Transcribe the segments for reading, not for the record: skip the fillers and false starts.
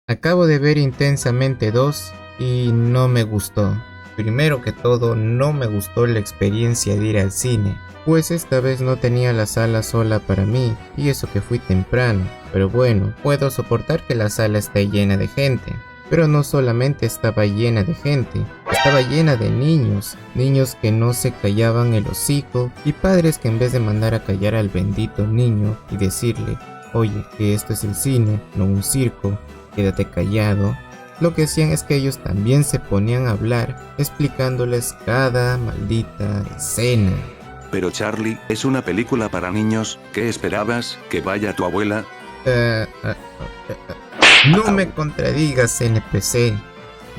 Acabo de ver Intensamente 2 y no me gustó. Primero que todo, no me gustó la experiencia de ir al cine, pues esta vez no tenía la sala sola para mí, y eso que fui temprano. Pero bueno, puedo soportar que la sala esté llena de gente. Pero no solamente estaba llena de gente, estaba llena de niños, niños que no se callaban el hocico y padres que en vez de mandar a callar al bendito niño y decirle, oye, que esto es el cine, no un circo, quédate callado, lo que hacían es que ellos también se ponían a hablar explicándoles cada maldita escena. Pero Charlie, es una película para niños, ¿qué esperabas? ¿Que vaya tu abuela? No me contradigas, NPC.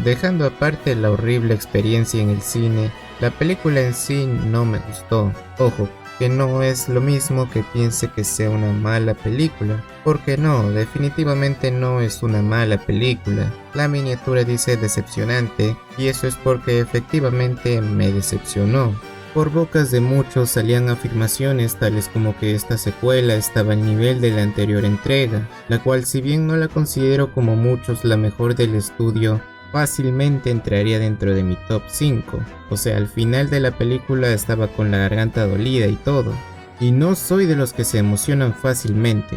Dejando aparte la horrible experiencia en el cine, la película en sí no me gustó. Ojo, que no es lo mismo que piense que sea una mala película, porque no, definitivamente no es una mala película. La miniatura dice decepcionante, y eso es porque efectivamente me decepcionó. Por bocas de muchos salían afirmaciones tales como que esta secuela estaba al nivel de la anterior entrega, la cual, si bien no la considero como muchos la mejor del estudio, fácilmente entraría dentro de mi top 5. O sea, al final de la película estaba con la garganta dolida y todo. Y no soy de los que se emocionan fácilmente.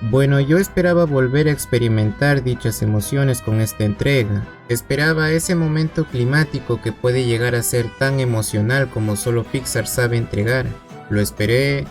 Bueno, yo esperaba volver a experimentar dichas emociones con esta entrega. Esperaba ese momento climático que puede llegar a ser tan emocional como solo Pixar sabe entregar. Lo esperé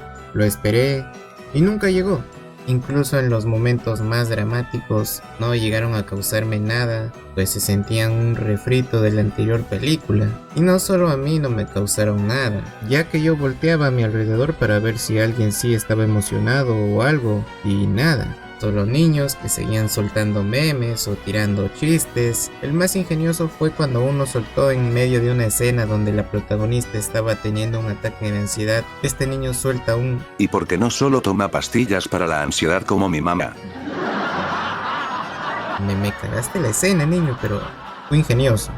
y nunca llegó. Incluso en los momentos más dramáticos no llegaron a causarme nada, pues se sentían un refrito de la anterior película. Y no solo a mí no me causaron nada, ya que yo volteaba a mi alrededor para ver si alguien sí estaba emocionado o algo, y nada. Solo niños que seguían soltando memes o tirando chistes. El más ingenioso fue cuando uno soltó en medio de una escena donde la protagonista estaba teniendo un ataque de ansiedad. Este niño suelta un ¿Y por qué no solo toma pastillas para la ansiedad como mi mamá? me cagaste la escena, niño, pero fue ingenioso.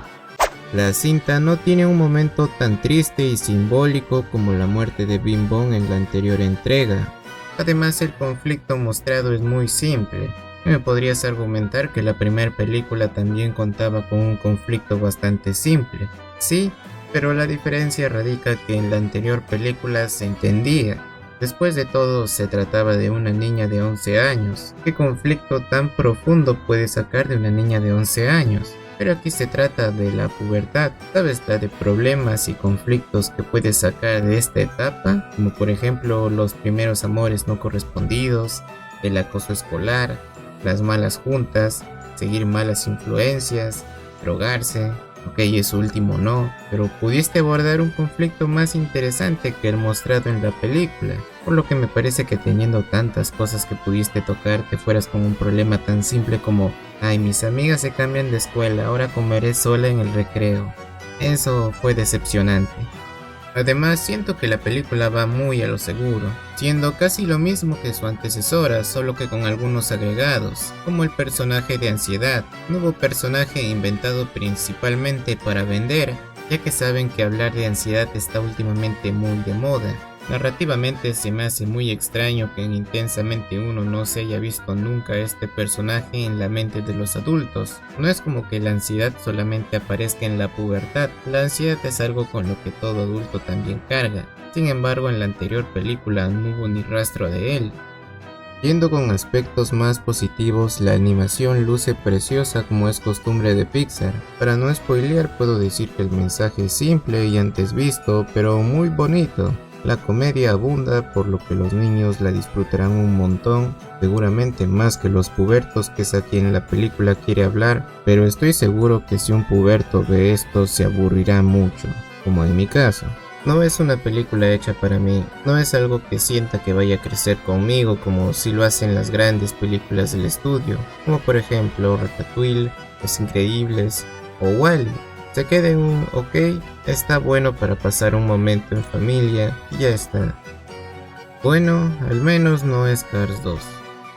La cinta no tiene un momento tan triste y simbólico como la muerte de Bing Bong en la anterior entrega. Además, el conflicto mostrado es muy simple. Me podrías argumentar que la primera película también contaba con un conflicto bastante simple. Sí, pero la diferencia radica que en la anterior película se entendía. Después de todo, se trataba de una niña de 11 años. ¿Qué conflicto tan profundo puede sacar de una niña de 11 años? Pero aquí se trata de la pubertad, ¿sabes? La de problemas y conflictos que puedes sacar de esta etapa, como por ejemplo los primeros amores no correspondidos, el acoso escolar, las malas juntas, seguir malas influencias, drogarse. Ok, eso último no, pero pudiste abordar un conflicto más interesante que el mostrado en la película, por lo que me parece que teniendo tantas cosas que pudiste tocar te fueras con un problema tan simple como ay, mis amigas se cambian de escuela, ahora comeré sola en el recreo. Eso fue decepcionante. Además, siento que la película va muy a lo seguro, siendo casi lo mismo que su antecesora, solo que con algunos agregados, como el personaje de ansiedad, nuevo personaje inventado principalmente para vender, ya que saben que hablar de ansiedad está últimamente muy de moda. Narrativamente se me hace muy extraño que en Intensamente 1 no se haya visto nunca este personaje en la mente de los adultos. No es como que la ansiedad solamente aparezca en la pubertad, la ansiedad es algo con lo que todo adulto también carga. Sin embargo, en la anterior película no hubo ni rastro de él. Yendo con aspectos más positivos, la animación luce preciosa como es costumbre de Pixar. Para no spoilear, puedo decir que el mensaje es simple y antes visto, pero muy bonito. La comedia abunda, por lo que los niños la disfrutarán un montón, seguramente más que los pubertos, que es a quien la película quiere hablar, pero estoy seguro que si un puberto ve esto se aburrirá mucho, como en mi caso. No es una película hecha para mí, no es algo que sienta que vaya a crecer conmigo como si lo hacen las grandes películas del estudio, como por ejemplo Ratatouille, Los Increíbles o Wall-E. Se queda en un ok, está bueno para pasar un momento en familia y ya está. Bueno, al menos no es Cars 2,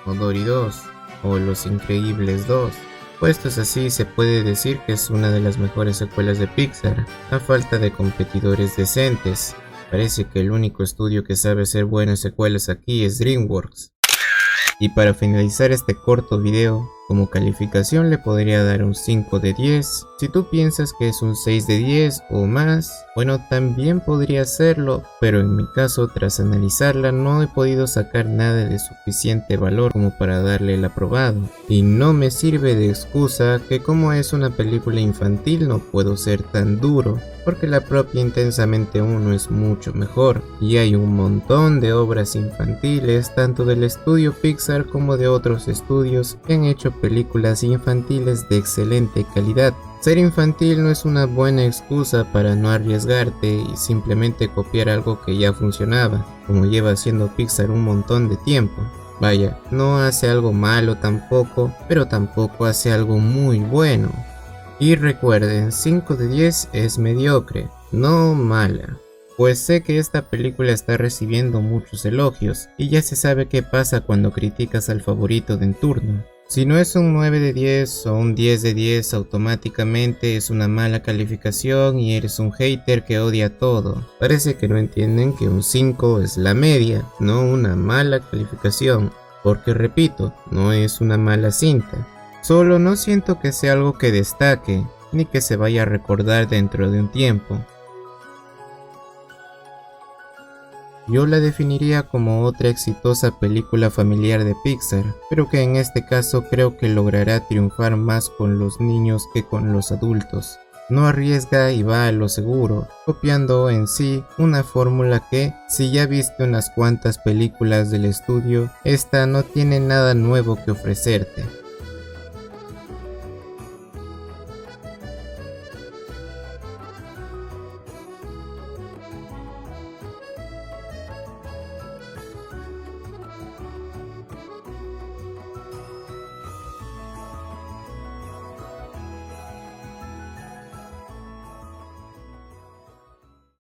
o Dory 2, o Los Increíbles 2. Puestos así, se puede decir que es una de las mejores secuelas de Pixar, a falta de competidores decentes. Parece que el único estudio que sabe hacer buenas secuelas aquí es DreamWorks. Y para finalizar este corto video, Como calificación le podría dar un 5 de 10. Si tú piensas que es un 6 de 10 o más, bueno, también podría serlo, pero en mi caso, tras analizarla, no he podido sacar nada de suficiente valor como para darle el aprobado. Y no me sirve de excusa que como es una película infantil no puedo ser tan duro, porque la propia Intensamente 1 es mucho mejor, y hay un montón de obras infantiles tanto del estudio Pixar como de otros estudios que han hecho películas infantiles de excelente calidad. Ser infantil no es una buena excusa para no arriesgarte y simplemente copiar algo que ya funcionaba, como lleva haciendo Pixar un montón de tiempo. Vaya, no hace algo malo tampoco, pero tampoco hace algo muy bueno. Y recuerden, 5 de 10 es mediocre, no mala. Pues sé que esta película está recibiendo muchos elogios, y ya se sabe qué pasa cuando criticas al favorito de en turno. Si no es un 9 de 10 o un 10 de 10, automáticamente es una mala calificación y eres un hater que odia todo. Parece que no entienden que un 5 es la media, no una mala calificación. Porque repito, no es una mala cinta. Solo no siento que sea algo que destaque, ni que se vaya a recordar dentro de un tiempo. Yo la definiría como otra exitosa película familiar de Pixar, pero que en este caso creo que logrará triunfar más con los niños que con los adultos. No arriesga y va a lo seguro, copiando en sí una fórmula que, si ya viste unas cuantas películas del estudio, esta no tiene nada nuevo que ofrecerte.